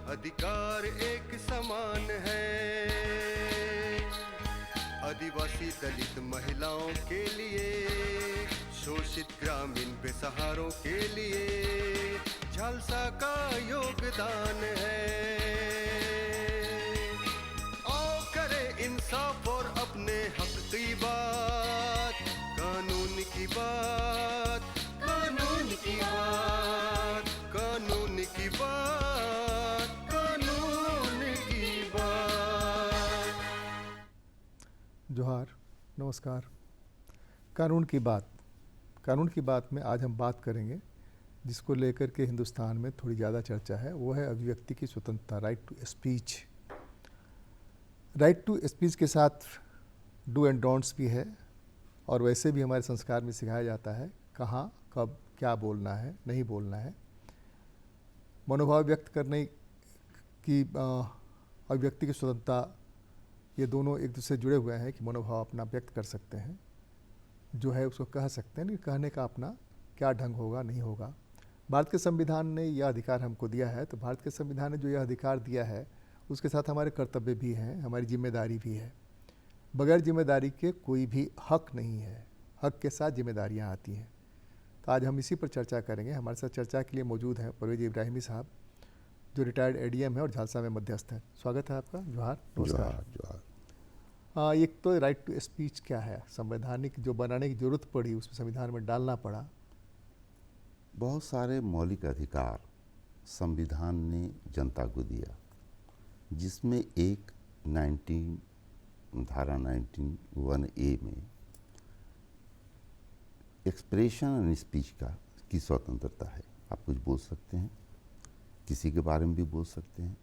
अधिकार एक समान है। आदिवासी दलित महिलाओं के लिए, शोषित ग्रामीण बेसहारों के लिए झालसा का योगदान है। आओ करें इंसाफ और अपने हक की बात, कानून की बात, कानून की बात, कानून की बात, कानून की बात। जोहार, नमस्कार। कानून की बात में आज हम बात करेंगे जिसको लेकर के हिंदुस्तान में थोड़ी ज़्यादा चर्चा है, वो है अभिव्यक्ति की स्वतंत्रता, right to speech. Right to speech के साथ डू एंड डोंट्स भी है, और वैसे भी हमारे संस्कार में सिखाया जाता है कहाँ कब क्या बोलना है, नहीं बोलना है। मनोभाव व्यक्त करने की अभिव्यक्ति की स्वतंत्रता, ये दोनों एक दूसरे से जुड़े हुए हैं कि मनोभाव अपना व्यक्त कर सकते हैं, जो है उसको कह सकते हैं, लेकिन कहने का अपना क्या ढंग होगा, नहीं होगा। भारत के संविधान ने यह अधिकार हमको दिया है, तो भारत के संविधान ने जो यह अधिकार दिया है उसके साथ हमारे कर्तव्य भी हैं, हमारी जिम्मेदारी भी है। बगैर जिम्मेदारी के कोई भी हक नहीं है, हक के साथ जिम्मेदारियां आती हैं। तो आज हम इसी पर चर्चा करेंगे। हमारे साथ चर्चा के लिए मौजूद हैं परवेज इब्राहिमी साहब, जो रिटायर्ड एडीएम है और झालसा में मध्यस्थ हैं। स्वागत है आपका। जोहार, नमस्कार। जोहार। एक तो राइट टू स्पीच क्या है, संवैधानिक जो बनाने की जरूरत पड़ी उसमें संविधान में डालना पड़ा। बहुत सारे मौलिक अधिकार संविधान ने जनता को दिया, जिसमें एक धारा 19(1)(a) में एक्सप्रेशन एंड स्पीच की स्वतंत्रता है। आप कुछ बोल सकते हैं, किसी के बारे में भी बोल सकते हैं।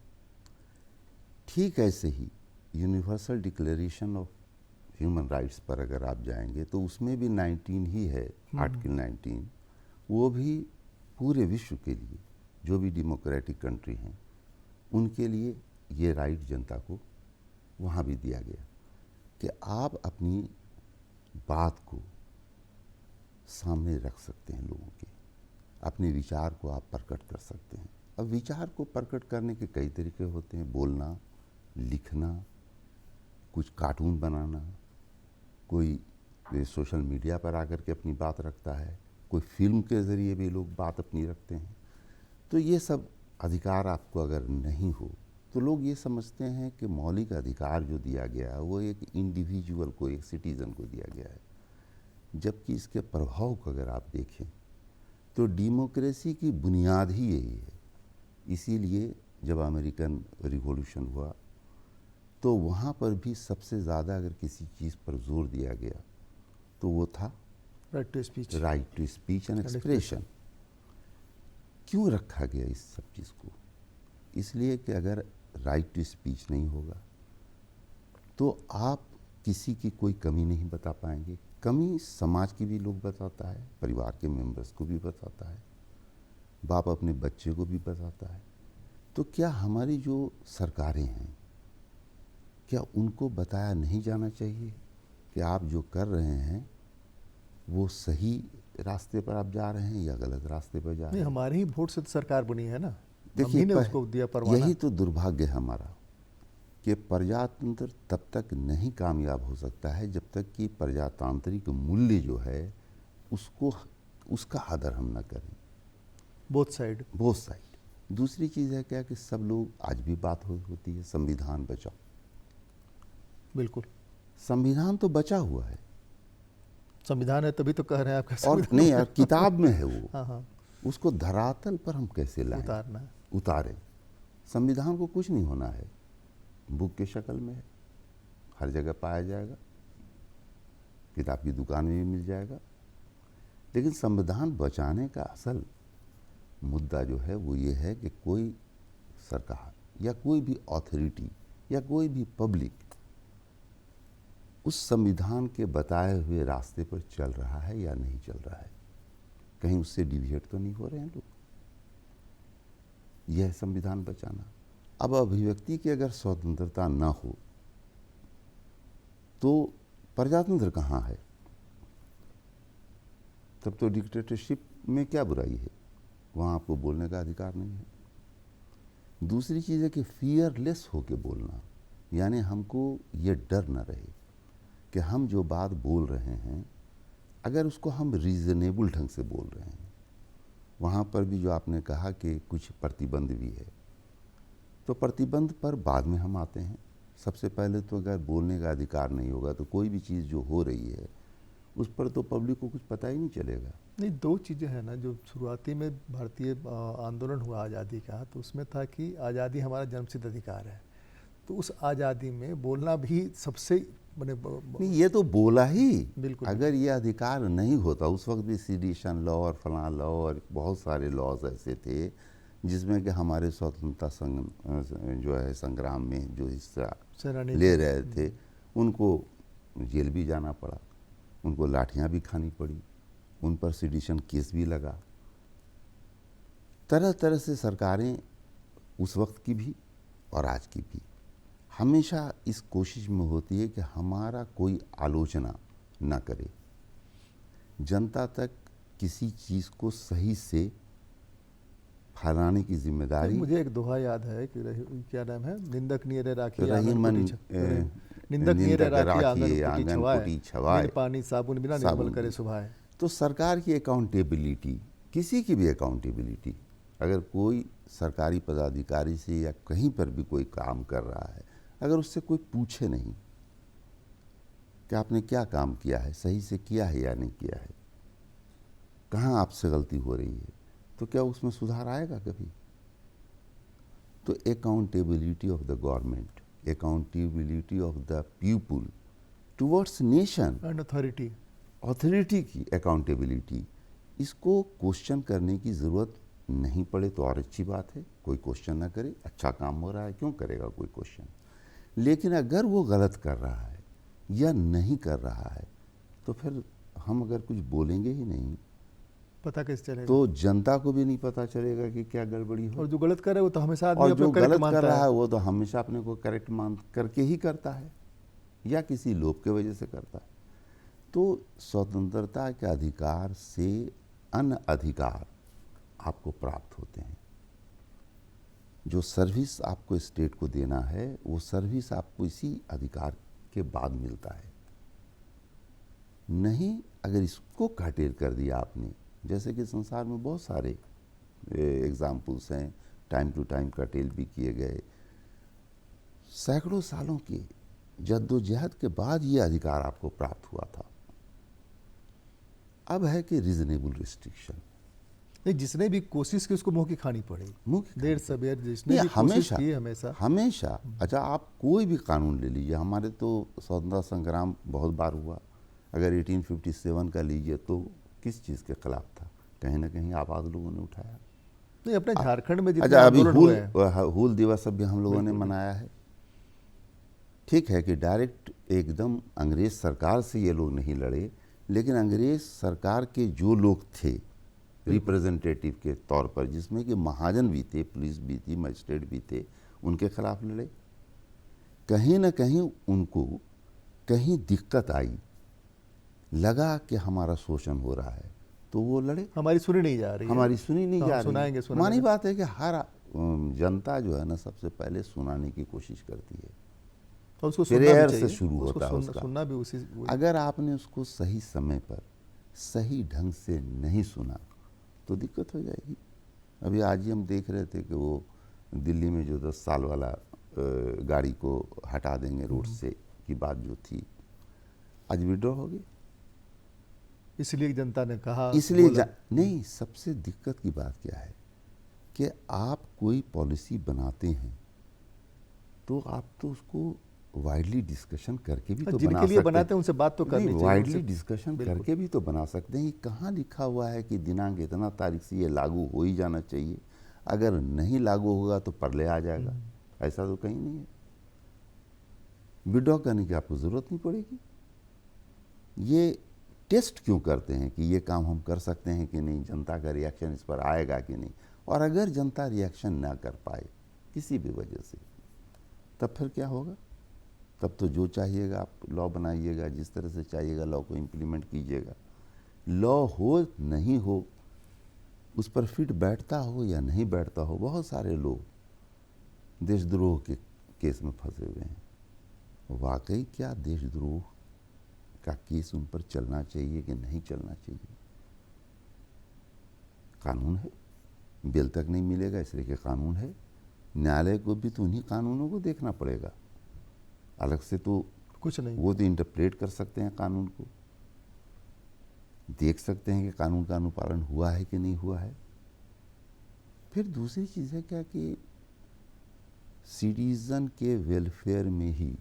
ठीक ऐसे ही universal declaration of human rights पर अगर आप जाएंगे तो उसमें भी 19 ही है, आर्टिकल 19। वो भी पूरे विश्व के लिए, जो भी डेमोक्रेटिक कंट्री हैं उनके लिए ये राइट जनता को वहाँ भी दिया गया कि आप अपनी बात को सामने रख सकते हैं लोगों के, अपने विचार को आप प्रकट कर सकते हैं। अब विचार को प्रकट करने के कई तरीके होते हैं, बोलना, लिखना, कुछ कार्टून बनाना, कोई सोशल मीडिया पर आकर के अपनी बात रखता है, कोई फिल्म के ज़रिए भी लोग बात अपनी रखते हैं। तो ये सब अधिकार आपको अगर नहीं हो तो लोग ये समझते हैं कि मौलिक अधिकार जो दिया गया है वो एक इंडिविजुअल को, एक सिटीज़न को दिया गया है, जबकि इसके प्रभाव को अगर आप देखें तो डेमोक्रेसी की बुनियाद ही यही है। इसीलिए जब अमेरिकन रिवॉल्यूशन हुआ तो वहाँ पर भी सबसे ज़्यादा अगर किसी चीज़ पर जोर दिया गया तो वो था right to speech, right to speech and expression. क्यों रखा गया इस सब चीज़ को? इसलिए कि अगर राइट टू स्पीच नहीं होगा तो आप किसी की कोई कमी नहीं बता पाएंगे। कमी समाज की भी लोग बताता है, परिवार के मेंबर्स को भी बताता है, बाप अपने बच्चे को भी बताता है। तो क्या हमारी जो सरकारें हैं, क्या उनको बताया नहीं जाना चाहिए कि आप जो कर रहे हैं वो सही रास्ते पर आप जा रहे हैं या गलत रास्ते पर जा रहे हैं? हमारे ही वोट से तो सरकार बनी है ना, देखिए, उसको दिया परवाना। यही तो दुर्भाग्य है हमारा कि प्रजातंत्र तब तक नहीं कामयाब हो सकता है जब तक कि प्रजातांत्रिक मूल्य जो है उसका आदर हम न करें, बोथ साइड। दूसरी चीज़ है क्या कि सब लोग, आज भी बात होती है संविधान बचाओ। बिल्कुल, संविधान तो बचा हुआ है, संविधान है तभी तो कह रहे हैं आपका। और नहीं यार, किताब में है वो। हाँ, उसको धरातल पर हम कैसे लाएं, उतारें। संविधान को कुछ नहीं होना है, बुक के शक्ल में है, हर जगह पाया जाएगा, किताब की दुकान में भी मिल जाएगा। लेकिन संविधान बचाने का असल मुद्दा जो है वो ये है कि कोई सरकार या कोई भी अथॉरिटी या कोई भी पब्लिक उस संविधान के बताए हुए रास्ते पर चल रहा है या नहीं चल रहा है, कहीं उससे डिविएट तो नहीं हो रहे हैं लोग। यह संविधान बचाना। अब अभिव्यक्ति की अगर स्वतंत्रता न हो तो प्रजातंत्र कहाँ है? तब तो डिक्टेटरशिप में क्या बुराई है? वहाँ आपको बोलने का अधिकार नहीं है। दूसरी चीज़ है कि फियरलेस होके बोलना, यानी हमको ये डर न रहे कि हम जो बात बोल रहे हैं अगर उसको हम रीज़नेबल ढंग से बोल रहे हैं। वहाँ पर भी जो आपने कहा कि कुछ प्रतिबंध भी है, तो प्रतिबंध पर बाद में हम आते हैं। सबसे पहले तो अगर बोलने का अधिकार नहीं होगा तो कोई भी चीज़ जो हो रही है उस पर तो पब्लिक को कुछ पता ही नहीं चलेगा। नहीं, दो चीज़ें हैं ना, जो शुरुआती में भारतीय आंदोलन हुआ आज़ादी का, तो उसमें था कि आज़ादी हमारा जन्मसिद्ध अधिकार है, तो उस आज़ादी में बोलना भी सबसे नहीं, ये तो बोला ही। बिल्कुल। अगर ये अधिकार नहीं होता, उस वक्त भी सीडिशन लॉ और फलां लॉ और बहुत सारे लॉज ऐसे थे जिसमें कि हमारे स्वतंत्रता जो है संग्राम में जो हिस्सा ले रहे थे उनको जेल भी जाना पड़ा, उनको लाठियां भी खानी पड़ी, उन पर सीडिशन केस भी लगा। तरह तरह से सरकारें उस वक्त की भी और आज की भी हमेशा इस कोशिश में होती है कि हमारा कोई आलोचना न करे, जनता तक किसी चीज़ को सही से फैलाने की जिम्मेदारी। मुझे एक दोहा याद है कि क्या नाम है, निंदक नियरे राखी रहीमन निंदक नियरे राखी आंगन कोटी छवाए, पानी साबुन बिना निर्मल करे सुभाए। तो सरकार की अकाउंटेबिलिटी, किसी की भी अकाउंटेबिलिटी, अगर कोई सरकारी पदाधिकारी से या कहीं पर भी कोई काम कर रहा है, अगर उससे कोई पूछे नहीं कि आपने क्या काम किया है, सही से किया है या नहीं किया है, कहाँ आपसे गलती हो रही है, तो क्या उसमें सुधार आएगा कभी? तो accountability of the government, accountability of the people towards nation and authority, authority की अकाउंटेबिलिटी, इसको क्वेश्चन करने की ज़रूरत नहीं पड़े तो और अच्छी बात है। कोई क्वेश्चन ना करे, अच्छा काम हो रहा है, क्यों करेगा कोई क्वेश्चन? लेकिन अगर वो गलत कर रहा है या नहीं कर रहा है तो फिर हम अगर कुछ बोलेंगे ही नहीं, पता कैसे चलेगा? तो जनता को भी नहीं पता चलेगा कि क्या गड़बड़ी हो। और जो गलत कर रहा है वो तो हमेशा आदमी और अपने जो करेक्ट गलत मानता कर रहा है वो तो हमेशा अपने को करेक्ट मान करके ही करता है या किसी लोभ के वजह से करता है। तो स्वतंत्रता के अधिकार से अन्य अधिकार आपको प्राप्त होते हैं। जो सर्विस आपको स्टेट को देना है वो सर्विस आपको इसी अधिकार के बाद मिलता है। नहीं, अगर इसको काटेल कर दिया आपने, जैसे कि संसार में बहुत सारे एग्जाम्पल्स हैं, टाइम टू टाइम कर्टेल भी किए गए, सैकड़ों सालों की जद्दोजहद के बाद ये अधिकार आपको प्राप्त हुआ था। अब है कि रीजनेबल रिस्ट्रिक्शन। नहीं, जिसने भी कोशिश की उसको मुंह की खानी पड़ेगी, देर सवेर जिसने भी कोशिश हमेशा की हमेशा। अच्छा, आप कोई भी कानून ले लीजिए, हमारे तो स्वतंत्रता संग्राम बहुत बार हुआ। अगर 1857 का लीजिए तो किस चीज़ के खिलाफ था? कहीं ना कहीं आवाज़ लोगों ने उठाया। नहीं, अपने झारखंड में जितने अच्छा, अभी आंदोलन हुए हैं, हूल दिवस अभी हम लोगों ने मनाया है। ठीक है कि डायरेक्ट एकदम अंग्रेज सरकार से ये लोग नहीं लड़े, लेकिन अंग्रेज सरकार के जो लोग थे रिप्रेजेंटेटिव के तौर पर, जिसमें कि महाजन भी थे, पुलिस भी थी, मजिस्ट्रेट भी थे, उनके खिलाफ लड़े। कहीं ना कहीं उनको कहीं दिक्कत आई, लगा कि हमारा शोषण हो रहा है, तो वो लड़े। हमारी सुनी नहीं जा रही है, हमारी सुनी नहीं जा रही। सुनाएंगे। मानी बात है कि हर जनता जो है ना सबसे पहले सुनाने की कोशिश करती है, और उसको प्रेयर से शुरू होता है उसका। सुनना भी उसी। अगर आपने उसको सही समय पर सही ढंग से नहीं सुना तो दिक्कत हो जाएगी। अभी आज ही हम देख रहे थे कि वो दिल्ली में जो 10 साल वाला गाड़ी को हटा देंगे रोड से की बात जो थी, आज विड्रॉ हो गई। इसलिए जनता ने कहा, इसलिए नहीं, सबसे दिक्कत की बात क्या है कि आप कोई पॉलिसी बनाते हैं तो आप तो उसको वाइडली डिस्कशन करके भी तो बना सकते हैं। जिनके लिए बनाते हैं उनसे बात तो करनी चाहिए, वाइडली डिस्कशन करके भी तो बना सकते हैं। कहाँ लिखा हुआ है कि दिनांक इतना तारीख से ये लागू हो ही जाना चाहिए, अगर नहीं लागू होगा तो परले आ जाएगा? ऐसा तो कहीं नहीं है। विड्रॉ करने की आपको ज़रूरत नहीं पड़ेगी। ये टेस्ट क्यों करते हैं कि ये काम हम कर सकते हैं कि नहीं, जनता का रिएक्शन इस पर आएगा कि नहीं। और अगर जनता रिएक्शन ना कर पाए किसी भी वजह से, तब फिर क्या होगा? तब तो जो चाहिएगा आप लॉ बनाइएगा, जिस तरह से चाहिएगा लॉ को इम्प्लीमेंट कीजिएगा। लॉ हो नहीं हो, उस पर फिट बैठता हो या नहीं बैठता हो, बहुत सारे लोग देशद्रोह के केस में फंसे हुए हैं। वाकई क्या देशद्रोह का केस उन पर चलना चाहिए कि नहीं चलना चाहिए? कानून है, बेल तक नहीं मिलेगा इसलिए कि कानून है। न्यायालय को भी तो उन्हीं कानूनों को देखना पड़ेगा, अलग से तो कुछ नहीं। वो तो इंटरप्रेट कर सकते हैं कानून को, देख सकते हैं कि कानून का अनुपालन हुआ है कि नहीं हुआ है। फिर दूसरी चीज़ है क्या कि सिटीजन के वेलफेयर में ही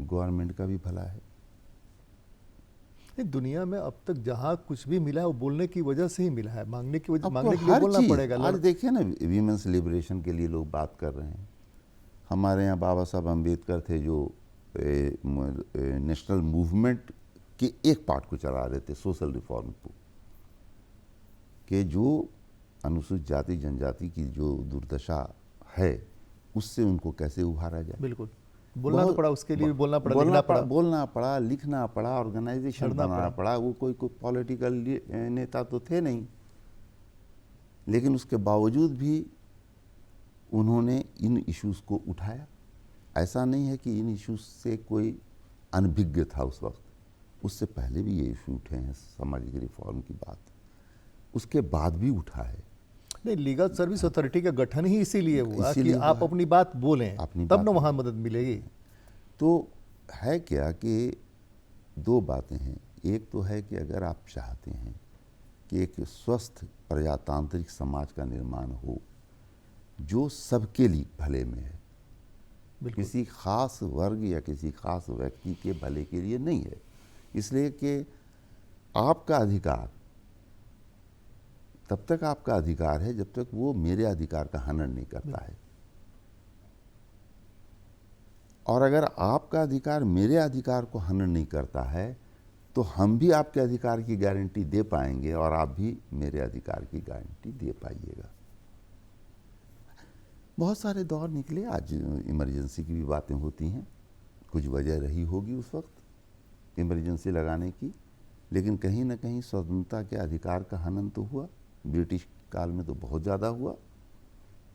गवर्नमेंट का भी भला है। दुनिया में अब तक जहाँ कुछ भी मिला है वो बोलने की वजह से ही मिला है, मांगने की वजह, आपको मांगने के लिए हर बोलना चीज़, पड़ेगा। आज देखिए ना, वीमेंस लिबरेशन के लिए लोग बात कर रहे हैं। हमारे यहाँ बाबा साहब अम्बेडकर थे जो नेशनल मूवमेंट के एक पार्ट को चला रहे थे, सोशल रिफॉर्म को, कि जो अनुसूचित जाति जनजाति की जो दुर्दशा है उससे उनको कैसे उभारा जाए। बिल्कुल, बोलना तो पड़ा, उसके लिए भी बोलना पड़ा, लिखना पड़ा, लिखना पड़ा, ऑर्गेनाइजेशन बनाना पड़ा। वो कोई पॉलिटिकल नेता तो थे नहीं, लेकिन उसके बावजूद भी उन्होंने इन इश्यूज को उठाया। ऐसा नहीं है कि इन इश्यूज से कोई अनभिज्ञ था उस वक्त, उससे पहले भी ये इशू उठे हैं, सामाजिक रिफॉर्म की बात, उसके बाद भी उठा है। नहीं, लीगल सर्विस अथॉरिटी का गठन ही इसीलिए हुआ कि आप अपनी बात बोलें, तब ना वहाँ मदद मिलेगी। तो है क्या कि दो बातें हैं। एक तो है कि अगर आप चाहते हैं कि एक स्वस्थ प्रजातांत्रिक समाज का निर्माण हो जो सबके लिए भले में है, किसी खास वर्ग या किसी खास व्यक्ति के भले के लिए नहीं है, इसलिए कि आपका अधिकार तब तक आपका अधिकार है जब तक वो मेरे अधिकार का हनन नहीं करता है। और अगर आपका अधिकार मेरे अधिकार को हनन नहीं करता है तो हम भी आपके अधिकार की गारंटी दे पाएंगे और आप भी मेरे अधिकार की गारंटी दे पाइएगा। बहुत सारे दौर निकले, आज इमरजेंसी की भी बातें होती हैं, कुछ वजह रही होगी उस वक्त इमरजेंसी लगाने की, लेकिन कहीं ना कहीं स्वतंत्रता के अधिकार का हनन तो हुआ। ब्रिटिश काल में तो बहुत ज़्यादा हुआ।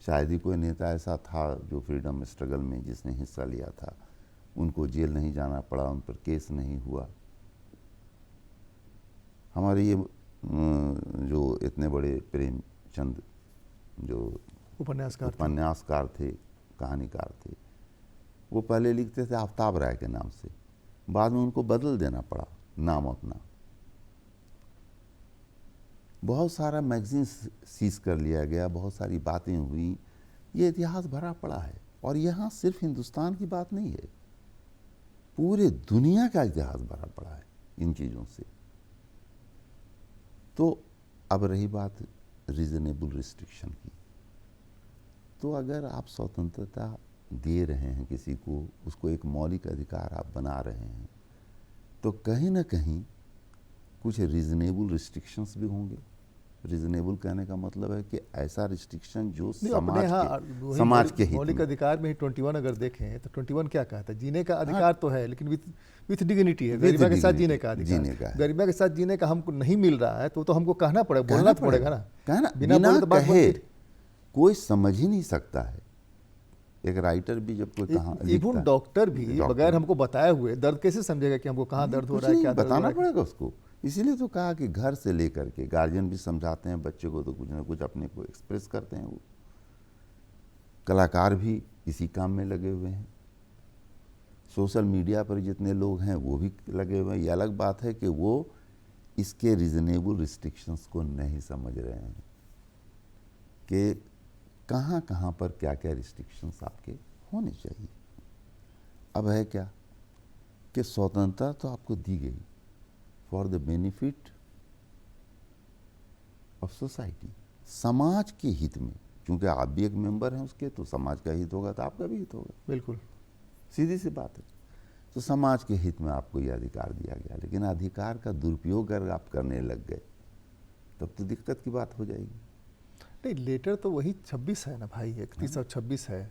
शायद ही कोई नेता ऐसा था जो फ्रीडम स्ट्रगल में जिसने हिस्सा लिया था, उनको जेल नहीं जाना पड़ा, उन पर केस नहीं हुआ। हमारे ये जो इतने बड़े प्रेमचंद जो उपन्यासकार थे, कहानीकार थे, वो पहले लिखते थे आफ्ताब राय के नाम से, बाद में उनको बदल देना पड़ा नाम अपना। बहुत सारा मैगजीन सीज कर लिया गया, बहुत सारी बातें हुई, ये इतिहास भरा पड़ा है। और यहाँ सिर्फ हिंदुस्तान की बात नहीं है, पूरे दुनिया का इतिहास भरा पड़ा है इन चीज़ों से। तो अब रही बात रीजनेबल रिस्ट्रिक्शन की, तो अगर आप स्वतंत्रता दे रहे हैं किसी को, उसको एक मौलिक अधिकार आप बना रहे हैं, तो कहीं ना कहीं कुछ रीजनेबल रिस्ट्रिक्शंस भी होंगे। रीजनेबल कहने का मतलब है कि ऐसा रिस्ट्रिक्शन जो समाज के हित मौलिक अधिकार में ही 21 अगर देखें तो 21 क्या कहता है, जीने का अधिकार तो है, लेकिन विथ डिग्निटी है, गरिमा के साथ जीने का अधिकार। गरिमा के साथ जीने का हमको नहीं मिल रहा है तो हमको कहना पड़ेगा, बोलना तो पड़ेगा ना। कहना बिना कहे कोई समझ ही नहीं सकता है। एक राइटर भी जब कोई कहा, इवन डॉक्टर भी बगैर हमको बताए हुए दर्द कैसे समझेगा कि हमको कहाँ दर्द हो रहा है, क्या बताना पड़ेगा उसको। इसीलिए तो कहा कि घर से लेकर के गार्जियन भी समझाते हैं बच्चे को, तो कुछ ना कुछ अपने को एक्सप्रेस करते हैं। वो कलाकार भी इसी काम में लगे हुए हैं, सोशल मीडिया पर जितने लोग हैं वो भी लगे हुए हैं। ये अलग बात है कि वो इसके रीजनेबल रिस्ट्रिक्शंस को नहीं समझ रहे हैं कि कहाँ कहाँ पर क्या क्या रिस्ट्रिक्शंस आपके होने चाहिए। अब है क्या कि स्वतंत्रता तो आपको दी गई for the benefit of society, समाज के हित में। क्योंकि आप भी एक मेंबर हैं उसके, तो समाज का हित होगा तो आपका भी हित होगा। बिल्कुल सीधी सी बात है। तो समाज के हित में आपको यह अधिकार दिया गया, लेकिन अधिकार का दुरुपयोग अगर आप करने लग गए तब तो दिक्कत की बात हो जाएगी। नहीं, लेटर तो वही 26 है ना भाई, 31 और 26 है,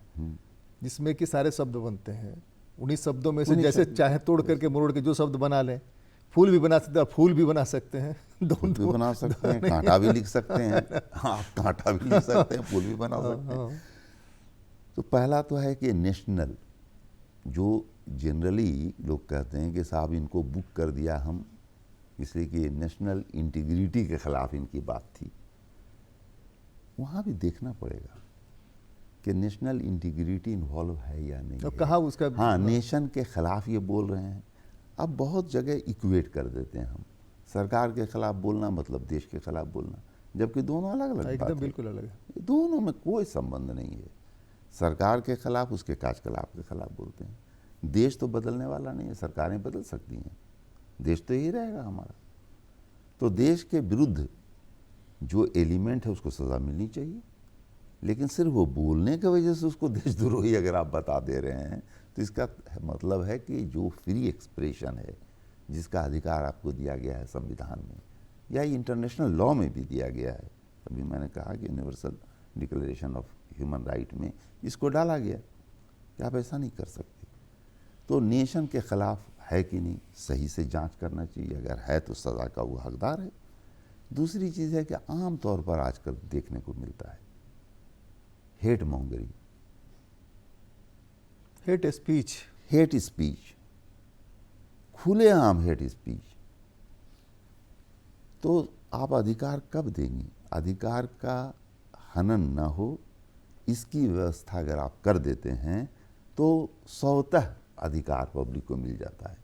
जिसमें कि सारे शब्द बनते हैं। उन्हीं शब्दों में से जैसे चाहे तोड़ करके मरोड़ के जो शब्द बना लें, फूल भी बना सकते हैं और फूल भी बना सकते हैं। फूल भी बना सकते हैं, कांटा भी लिख सकते हैं। हाँ, कांटा भी लिख सकते हैं, फूल भी बना सकते हैं। तो पहला तो है कि नेशनल, जो जनरली लोग कहते हैं कि साहब इनको बुक कर दिया हम इसलिए कि नेशनल इंटीग्रिटी के खिलाफ इनकी बात थी। वहाँ भी देखना पड़ेगा कि नेशनल इंटीग्रिटी इन्वॉल्व है या नहीं अब है। कहाँ उसका हाँ, नेशन के खिलाफ ये बोल रहे हैं। अब बहुत जगह इक्वेट कर देते हैं हम, सरकार के खिलाफ बोलना मतलब देश के खिलाफ बोलना, जबकि दोनों अलग अलग बात एकदम है। बिल्कुल अलग है। दोनों में कोई संबंध नहीं है। सरकार के खिलाफ उसके कार्यकलाप के खिलाफ बोलते हैं। देश तो बदलने वाला नहीं है, सरकारें बदल सकती हैं, देश तो यही रहेगा हमारा। तो देश के विरुद्ध जो एलिमेंट है उसको सज़ा मिलनी चाहिए, लेकिन सिर्फ वो बोलने की वजह से उसको देशद्रोही अगर आप बता दे रहे हैं तो इसका मतलब है कि जो फ्री एक्सप्रेशन है, जिसका अधिकार आपको दिया गया है संविधान में या इंटरनेशनल लॉ में भी दिया गया है, अभी मैंने कहा कि universal declaration of human right में इसको डाला गया कि आप ऐसा नहीं कर सकते। तो नेशन के खिलाफ है कि नहीं, सही से जांच करना चाहिए, अगर है तो सज़ा का वो हकदार है। दूसरी चीज़ है कि आम तौर पर आजकल देखने को मिलता है hate mongery, hate speech, hate speech, खुलेआम हेट स्पीच। तो आप अधिकार कब देंगे? अधिकार का हनन न हो, इसकी व्यवस्था अगर आप कर देते हैं तो स्वतः अधिकार पब्लिक को मिल जाता है।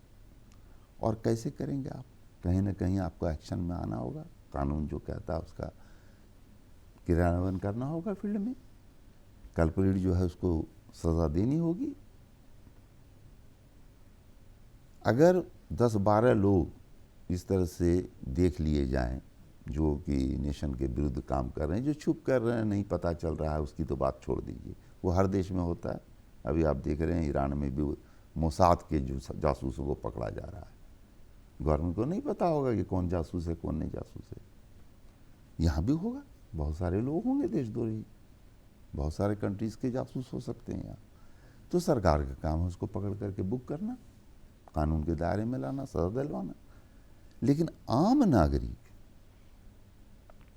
और कैसे करेंगे आप? कहीं ना कहीं आपको एक्शन में आना होगा, कानून जो कहता है उसका क्रियान्वयन करना होगा फील्ड में, कल्प्रिट जो है उसको सज़ा देनी होगी। अगर 10-12 लोग इस तरह से देख लिए जाएं जो कि नेशन के विरुद्ध काम कर रहे हैं, जो छुप कर रहे हैं नहीं पता चल रहा है, उसकी तो बात छोड़ दीजिए, वो हर देश में होता है। अभी आप देख रहे हैं ईरान में भी मोसाद के जो जासूसों को पकड़ा जा रहा है, गवर्नमेंट को नहीं पता होगा कि कौन जासूस है कौन नहीं जासूस है। यहाँ भी होगा, बहुत सारे लोग होंगे देशद्रोही, बहुत सारे कंट्रीज के जासूस हो सकते हैं यहाँ। तो सरकार का काम है उसको पकड़ करके बुक करना, कानून के दायरे में लाना, सजा दिलवाना। लेकिन आम नागरिक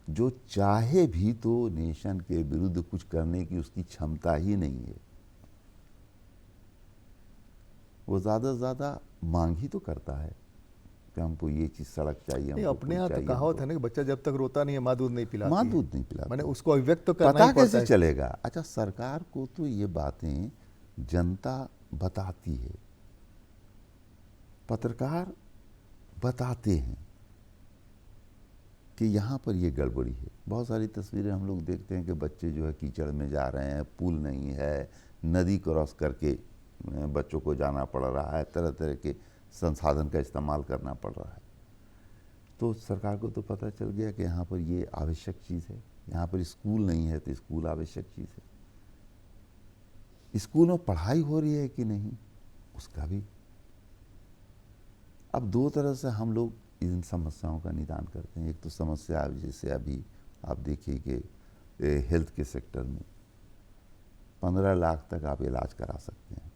जो चाहे भी तो नेशन के विरुद्ध कुछ करने की उसकी क्षमता ही नहीं है, वो ज़्यादा से ज़्यादा मांग ही तो करता है कि हमको ये चीज़ सड़क चाहिए, नहीं, हमको अपने पुल यहाँ तो चाहिए, कहावत है ना कि बच्चा जब तक रोता नहीं है माँ दूध नहीं पिलाती माँ है। दूध नहीं पिलाती। मैंने उसको अभिव्यक्त तो करना पता ही पड़ता कैसे है। चलेगा? अच्छा, सरकार को तो ये बातें जनता बताती है, पत्रकार बताते हैं कि यहाँ पर ये गड़बड़ी है। बहुत सारी तस्वीरें हम लोग देखते हैं कि बच्चे जो है कीचड़ में जा रहे हैं, पुल नहीं है, नदी क्रॉस करके बच्चों को जाना पड़ रहा है, तरह तरह के संसाधन का इस्तेमाल करना पड़ रहा है। तो सरकार को तो पता चल गया कि यहाँ पर ये आवश्यक चीज़ है, यहाँ पर स्कूल नहीं है तो स्कूल आवश्यक चीज़ है। स्कूल में पढ़ाई हो रही है कि नहीं, उसका भी। अब दो तरह से हम लोग इन समस्याओं का निदान करते हैं। एक तो समस्या जैसे अभी आप देखिए कि हेल्थ के सेक्टर में 15 लाख तक आप इलाज करा सकते हैं,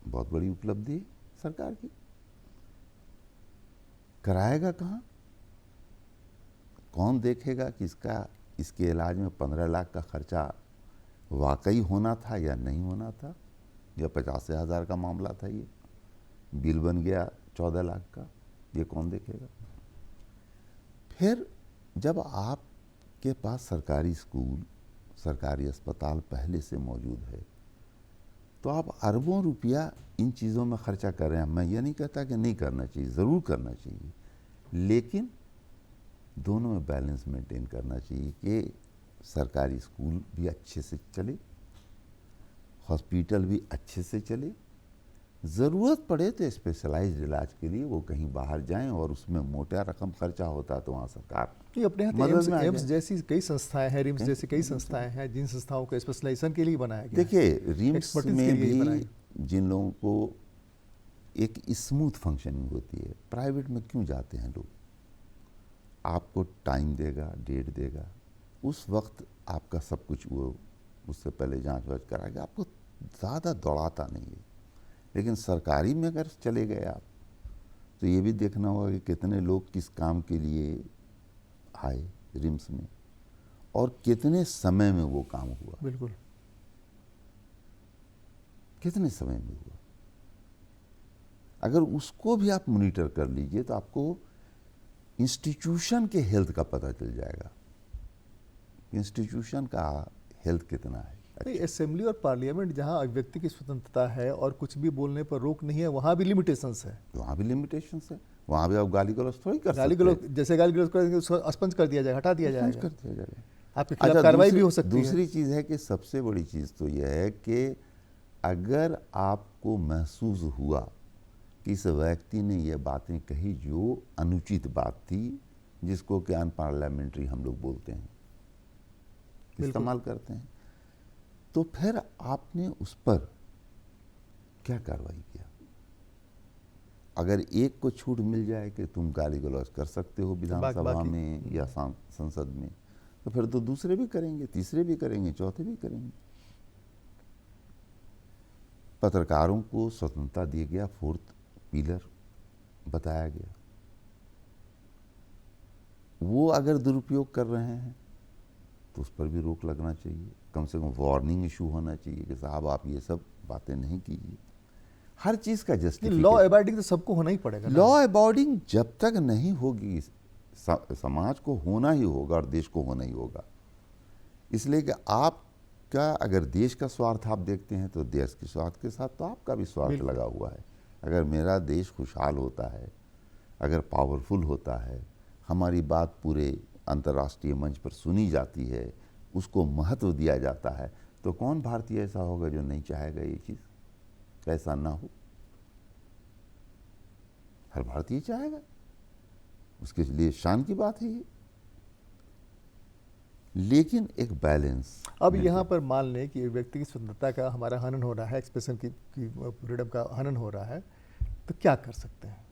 बहुत बड़ी उपलब्धि है सरकार की। कराएगा कहाँ? कौन देखेगा कि इसके इलाज में 15 लाख का खर्चा वाकई होना था या नहीं होना था, या 50,000 का मामला था, ये बिल बन गया 14 लाख का, ये कौन देखेगा? फिर जब आपके पास सरकारी स्कूल, सरकारी अस्पताल पहले से मौजूद है तो आप अरबों रुपया इन चीज़ों में खर्चा कर रहे हैं। मैं ये नहीं कहता कि नहीं करना चाहिए, ज़रूर करना चाहिए, लेकिन दोनों में बैलेंस मेंटेन करना चाहिए कि सरकारी स्कूल भी अच्छे से चले, हॉस्पिटल भी अच्छे से चले, ज़रूरत पड़े तो स्पेशलाइज्ड इलाज के लिए वो कहीं बाहर जाएं और उसमें मोटा रकम खर्चा होता है तो वहाँ सरकार नहीं, अपने यहाँ मदद में आ एम्स जाए। जैसी कई संस्थाएं हैं, रिम्स जैसी कई संस्थाएं हैं जिन संस्थाओं को स्पेशलाइजेशन के लिए बनाया गया है। देखिए, रिम्स Expertise के में लिए ही बनाई। भी जिन लोगों को एक स्मूथ फंक्शनिंग होती है, प्राइवेट में क्यों जाते हैं लोग? आपको टाइम देगा, डेट देगा, उस वक्त आपका सब कुछ वो उससे पहले जांच वाच कराएगा, आपको ज़्यादा दौड़ाता नहीं है। लेकिन सरकारी में अगर चले गए आप तो ये भी देखना होगा कि कितने लोग किस काम के लिए आए रिम्स में और कितने समय में वो काम हुआ, बिल्कुल। कितने समय में हुआ। अगर उसको भी आप मॉनिटर कर लीजिए तो आपको इंस्टीट्यूशन के हेल्थ का पता चल जाएगा, इंस्टीट्यूशन का हेल्थ कितना है। नहीं, असेंबली और पार्लियामेंट जहाँ अभिव्यक्ति की स्वतंत्रता है और कुछ भी बोलने पर रोक नहीं है, वहाँ भी लिमिटेशंस है। वहाँ भी लिमिटेशंस है, वहाँ भी आप गाली गलौज थोड़ी कर गाली सकते गलौज, जैसे गाली गलौज करेंगे उसको अस्पंज कर दिया जाएगा, हटा दिया हैं, जाएगा, कर दिया जाएगा। आपके खिलाफ कार्रवाई भी हो सकती है। दूसरी चीज़ है कि सबसे बड़ी चीज़ तो यह है कि अगर आपको महसूस हुआ कि इस व्यक्ति ने ये बातें कही जो अनुचित बात थी, जिसको कि अनपार्लियामेंट्री हम लोग बोलते हैं, इस्तेमाल करते हैं, तो फिर आपने उस पर क्या कार्रवाई किया। अगर एक को छूट मिल जाए कि तुम गाली गलौज कर सकते हो विधानसभा में या संसद में, तो फिर तो दूसरे भी करेंगे, तीसरे भी करेंगे, चौथे भी करेंगे। पत्रकारों को स्वतंत्रता दिया गया, फोर्थ पिलर बताया गया। वो अगर दुरुपयोग कर रहे हैं तो उस पर भी रोक लगना चाहिए, कम से कम वार्निंग इशू होना चाहिए कि साहब आप ये सब बातें नहीं कीजिए। हर चीज़ का जस्टिफिकेशन, लॉ अबाइडिंग तो सबको होना ही पड़ेगा। लॉ अबाइडिंग जब तक नहीं होगी समाज को होना ही होगा और देश को होना ही होगा। इसलिए कि आपका अगर देश का स्वार्थ आप देखते हैं तो देश के स्वार्थ के साथ तो आपका भी स्वार्थ लगा हुआ है। अगर मेरा देश खुशहाल होता है, अगर पावरफुल होता है, हमारी बात पूरे अंतर्राष्ट्रीय मंच पर सुनी जाती है, उसको महत्व दिया जाता है, तो कौन भारतीय ऐसा होगा जो नहीं चाहेगा ये चीज़ ऐसा ना हो। हर भारतीय चाहेगा, उसके लिए शान की बात है ये। लेकिन एक बैलेंस। अब यहाँ पर मान लें कि व्यक्ति की स्वतंत्रता का हमारा हनन हो रहा है, एक्सप्रेशन की फ्रीडम का हनन हो रहा है, तो क्या कर सकते हैं?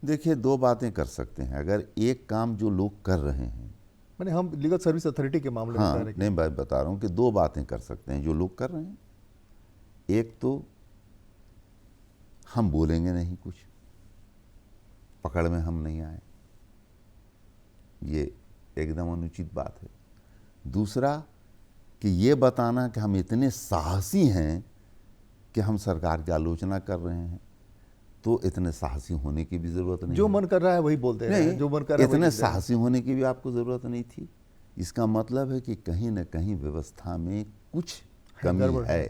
देखिए, दो बातें कर सकते हैं। अगर एक काम जो लोग कर रहे हैं, मैंने हम लीगल सर्विस अथॉरिटी के मामले में हाँ, कह रहे हैं। नहीं, मैं बता रहा हूँ कि दो बातें कर सकते हैं जो लोग कर रहे हैं। एक तो हम बोलेंगे नहीं, कुछ पकड़ में हम नहीं आए, ये एकदम अनुचित बात है। दूसरा कि ये बताना कि हम इतने साहसी हैं कि हम सरकार की आलोचना कर रहे हैं, तो इतने साहसी होने की भी जरूरत नहीं। जो मन कर रहा है वही बोलते हैं, जो मन कर रहा है इतने साहसी होने की भी आपको जरूरत नहीं थी। इसका मतलब है कि कहीं न कहीं व्यवस्था में कुछ कमी है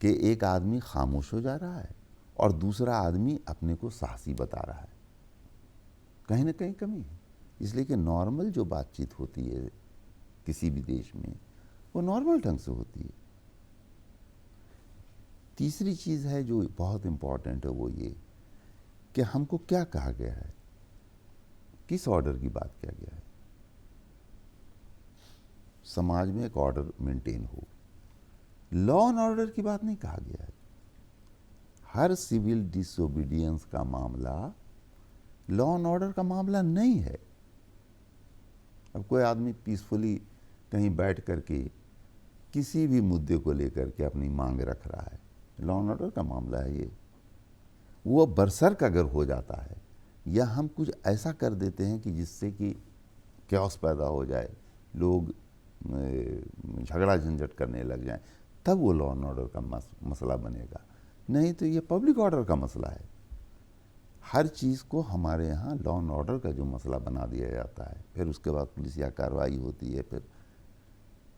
कि एक आदमी खामोश हो जा रहा है और दूसरा आदमी अपने को साहसी बता रहा है। कहीं ना कहीं कमी है। इसलिए कि नॉर्मल जो बातचीत होती है किसी भी देश में, वो नॉर्मल ढंग से होती है। तीसरी चीज़ है जो बहुत इम्पॉर्टेंट है, वो ये कि हमको क्या कहा गया है, किस ऑर्डर की बात किया गया है। समाज में एक ऑर्डर मेंटेन हो, लॉ एंड ऑर्डर की बात नहीं कहा गया है। हर सिविल डिसोबीडियंस का मामला लॉ एंड ऑर्डर का मामला नहीं है। अब कोई आदमी पीसफुली कहीं बैठ करके किसी भी मुद्दे को लेकर के अपनी मांग रख रहा है, लॉ एंड ऑर्डर का मामला है ये। वो बरसर्क अगर हो जाता है या हम कुछ ऐसा कर देते हैं कि जिससे कि कैओस पैदा हो जाए, लोग झगड़ा झंझट करने लग जाएं, तब वो लॉ एंड ऑर्डर का मसला बनेगा। नहीं तो ये पब्लिक ऑर्डर का मसला है। हर चीज़ को हमारे यहाँ लॉ एंड ऑर्डर का जो मसला बना दिया जाता है, फिर उसके बाद पुलिस या कार्रवाई होती है। फिर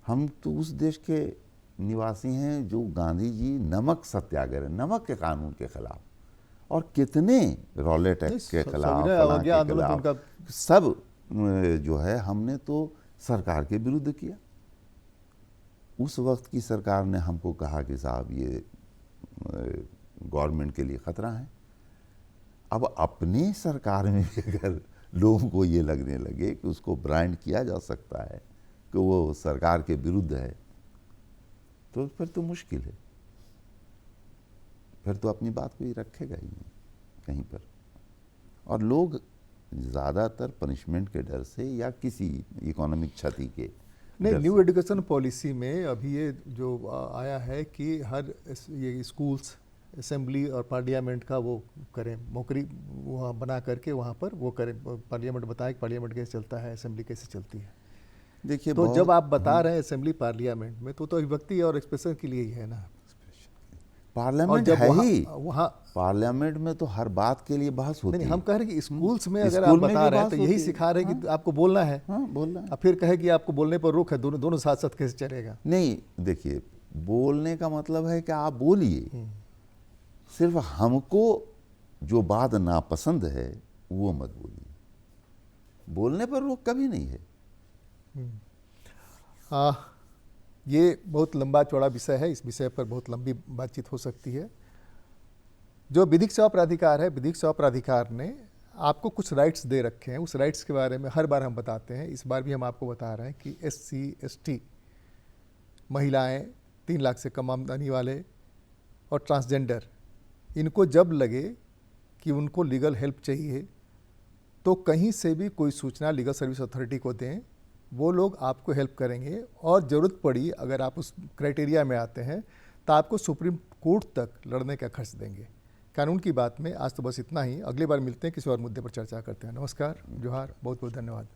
हम तो उस देश के निवासी हैं जो गांधी जी नमक सत्याग्रह, नमक के कानून के खिलाफ, और कितने रॉलेट एक्ट के खिलाफ, सब जो है हमने तो सरकार के विरुद्ध किया। उस वक्त की सरकार ने हमको कहा कि साहब ये गवर्नमेंट के लिए खतरा है। अब अपने सरकार में भी अगर लोगों को ये लगने लगे कि उसको ब्रांड किया जा सकता है कि वो सरकार के विरुद्ध है, तो फिर तो मुश्किल है। फिर तो अपनी बात को ही रखेगा ही नहीं कहीं पर। और लोग ज़्यादातर पनिशमेंट के डर से या किसी इकोनॉमिक क्षति के नहीं, न्यू एजुकेशन पॉलिसी में अभी ये जो आया है कि हर ये स्कूल्स असेंबली और पार्लियामेंट का वो करें, मौकरी वहाँ बना करके वहाँ पर वो करें, पार्लियामेंट बताएं कि पार्लियामेंट कैसे चलता है, असेंबली कैसे चलती है। देखिए तो जब आप बता रहे हैं असेंबली पार्लियामेंट में, तो अभिव्यक्ति और एक्सप्रेशन के लिए ही है ना। पार्लियामेंट जब है ही, वहाँ पार्लियामेंट में तो हर बात के लिए बहस होती नहीं, है। हम कह रहे हैं कि स्कूल्स में अगर आप स्कूल में बता भी रहे हैं बहस तो यही होती है। सिखा रहे हैं कि आपको बोलना है। हाँ, बोलना है। अब फिर कहे कि आपको बोलने पर रोक है, दोनों साथ साथ कैसे चलेगा। नहीं, देखिए बोलने का मतलब है कि आप बोलिए, सिर्फ हमको जो बात नापसंद है वो मत बोलिए, बोलने पर रोक कभी नहीं है। ये बहुत लंबा चौड़ा विषय है, इस विषय पर बहुत लंबी बातचीत हो सकती है। जो विधिक सेवा प्राधिकार है, विधिक सेवा प्राधिकार ने आपको कुछ राइट्स दे रखे हैं। उस राइट्स के बारे में हर बार हम बताते हैं, इस बार भी हम आपको बता रहे हैं कि SC ST महिलाएं, 3 लाख से कम आमदनी वाले और ट्रांसजेंडर, इनको जब लगे कि उनको लीगल हेल्प चाहिए तो कहीं से भी कोई सूचना लीगल सर्विस अथॉरिटी को दें, वो लोग आपको हेल्प करेंगे। और ज़रूरत पड़ी, अगर आप उस क्राइटेरिया में आते हैं, तो आपको सुप्रीम कोर्ट तक लड़ने का खर्च देंगे। कानून की बात में आज तो बस इतना ही। अगली बार मिलते हैं, किसी और मुद्दे पर चर्चा करते हैं। नमस्कार, जोहार, बहुत बहुत धन्यवाद।